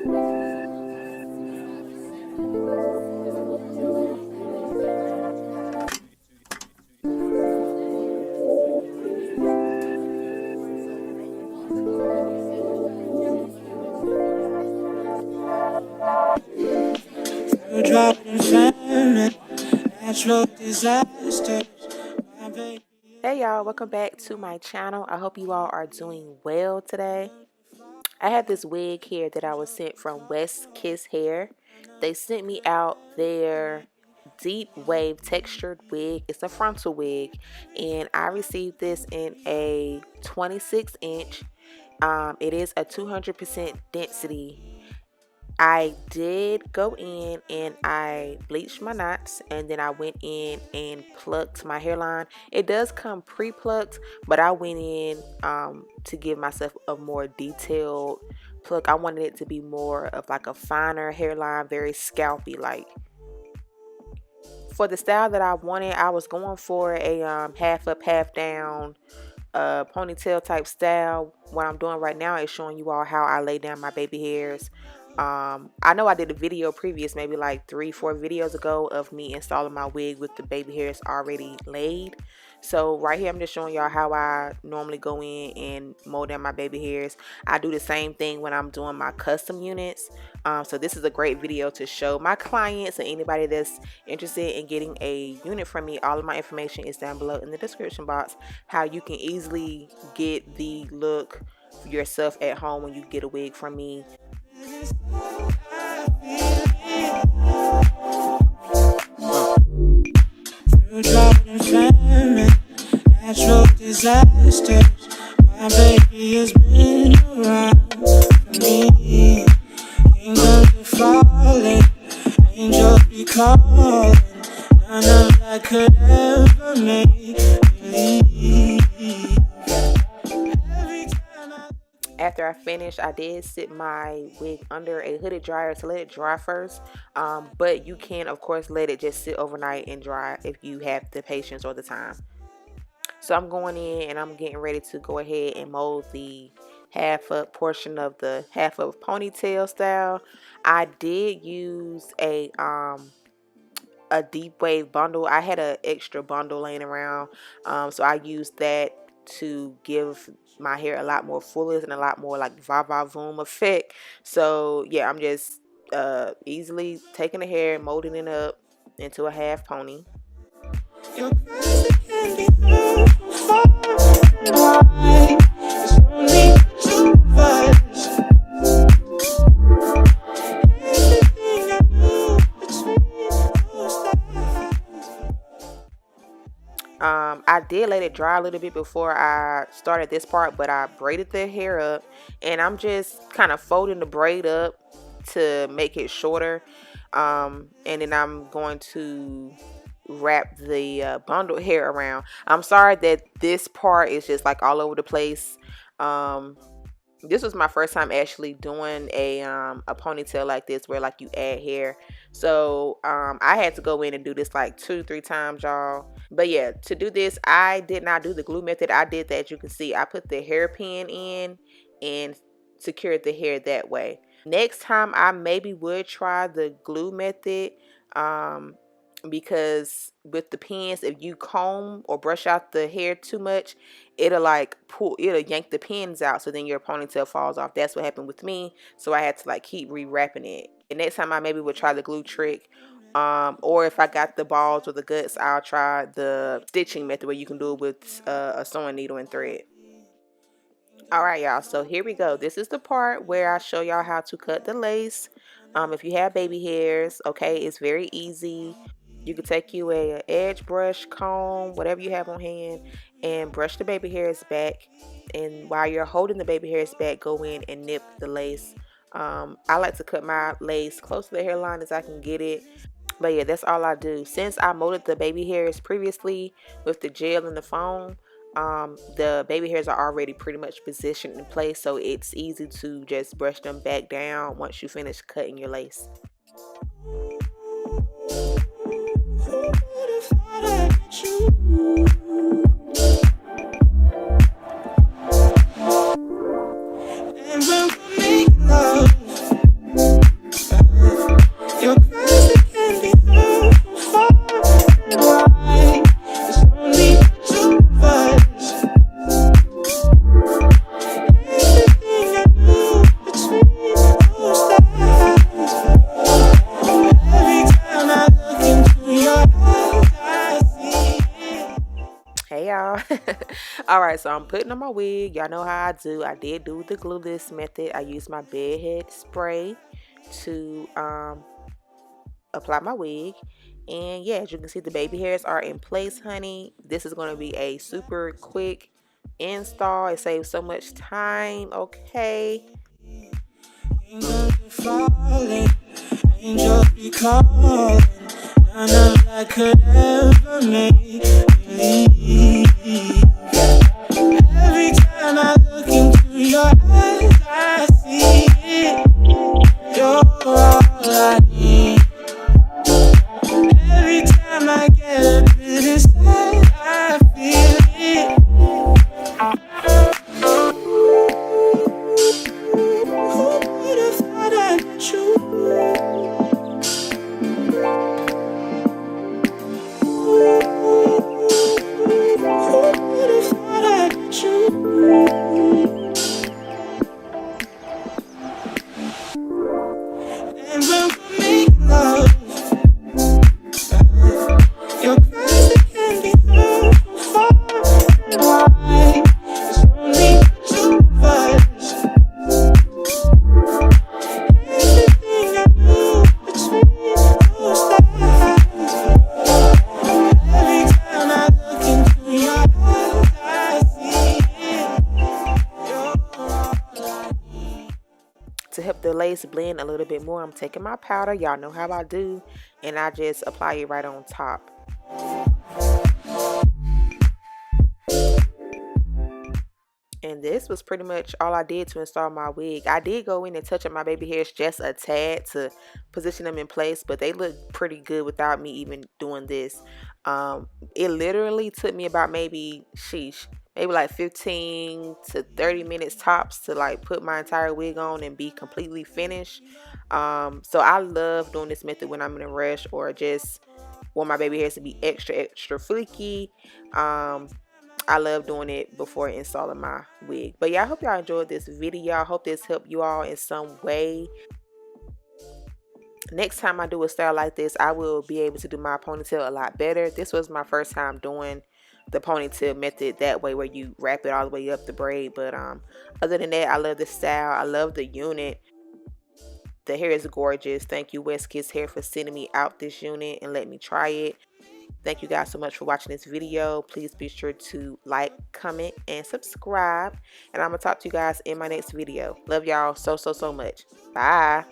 Hey y'all, welcome back to my channel. I hope you all are doing well today. I have this wig here that I was sent from West Kiss Hair. They sent me out their deep wave textured wig. It's a frontal wig, and I received this in a 26-inch. It is a 200% density. I did go in and I bleached my knots, and then I went in and plucked my hairline. It does come pre-plucked, but I went in to give myself a more detailed pluck. I wanted it to be more of like a finer hairline, very scalpy like. For the style that I wanted, I was going for a half up, half down ponytail type style. What I'm doing right now is showing you all how I lay down my baby hairs. I know I did a video previous, maybe like 3-4 videos ago, of me installing my wig with the baby hairs already laid. So right here I'm just showing y'all how I normally go in and mold down my baby hairs. I do the same thing when I'm doing my custom units. So this is a great video to show my clients and anybody that's interested in getting a unit from me. All of my information is down below in the description box, how you can easily get the look yourself at home when you get a wig from me. Natural disasters. My baby has been around for me. Kingdoms are falling, angels be calling. None of that could ever make me leave. After I finished, I did sit my wig under a hooded dryer to let it dry first. But you can, of course, let it just sit overnight and dry if you have the patience or the time. So I'm going in and I'm getting ready to go ahead and mold the half up portion of the half up ponytail style. I did use a deep wave bundle. I had an extra bundle laying around, so I used that to give my hair a lot more fullness and a lot more like va-va-voom effect. So yeah, I'm just easily taking the hair, molding it up into a half pony. I did let it dry a little bit before I started this part, but I braided the hair up, and I'm just kind of folding the braid up to make it shorter, and then I'm going to wrap the bundled hair around. I'm sorry that this part is just like all over the place. This was my first time actually doing a ponytail like this, where like you add hair. So I had to go in and do this like 2-3 times, y'all. But yeah, to do this, I did not do the glue method. I did that, you can see I put the hairpin in and secured the hair that way. Next time I maybe would try the glue method, because with the pins, if you comb or brush out the hair too much, it'll like it'll yank the pins out, so then your ponytail falls off. That's what happened with me, so I had to like keep rewrapping it. And next time I maybe would try the glue trick, or if I got the balls or the guts, I'll try the stitching method, where you can do it with a sewing needle and thread. Alright y'all, so here we go. This is the part where I show y'all how to cut the lace. If you have baby hairs, okay, it's very easy. You can take you a edge brush, comb, whatever you have on hand, and brush the baby hairs back. And while you're holding the baby hairs back, go in and nip the lace. I like to cut my lace close to the hairline as I can get it. But yeah, that's all I do. Since I molded the baby hairs previously with the gel and the foam, the baby hairs are already pretty much positioned in place, so it's easy to just brush them back down once you finish cutting your lace. Alright, so I'm putting on my wig. Y'all know how I do. I did do the glueless method. I used my bedhead spray to apply my wig. And yeah, as you can see, the baby hairs are in place, honey. This is going to be a super quick install. It saves so much time, okay? Angels be falling, angels be calling. None of that could ever make me leave. Every time I look into your eyes, I see it. You're all I need. Every time I get a bit inside, I feel it. Who would have thought I'd met you? Who would have thought I'd met you? And when we make love, your cries they can be heard from far. Why? It's only the two of us. Everything I do between those eyes. Every time I look into your eyes, I see it. You're all I need. To help the lace blend a little bit more, I'm taking my powder. Y'all know how I do. And I just apply it right on top. And this was pretty much all I did to install my wig. I did go in and touch up my baby hairs just a tad to position them in place, but they look pretty good without me even doing this. It literally took me about maybe like 15 to 30 minutes tops to like put my entire wig on and be completely finished. So I love doing this method when I'm in a rush or just want my baby hairs to be extra fleeky. I love doing it before installing my wig. But yeah, I hope y'all enjoyed this video. I hope this helped you all in some way. Next time I do a style like this, I will be able to do my ponytail a lot better. This was my first time doing the ponytail method that way, where you wrap it all the way up the braid. But other than that, I love the style. I love the unit. The hair is gorgeous. Thank you, West Kids Hair, for sending me out this unit and let me try it. Thank you guys so much for watching this video. Please be sure to like, comment, and subscribe. And I'm going to talk to you guys in my next video. Love y'all so much. Bye.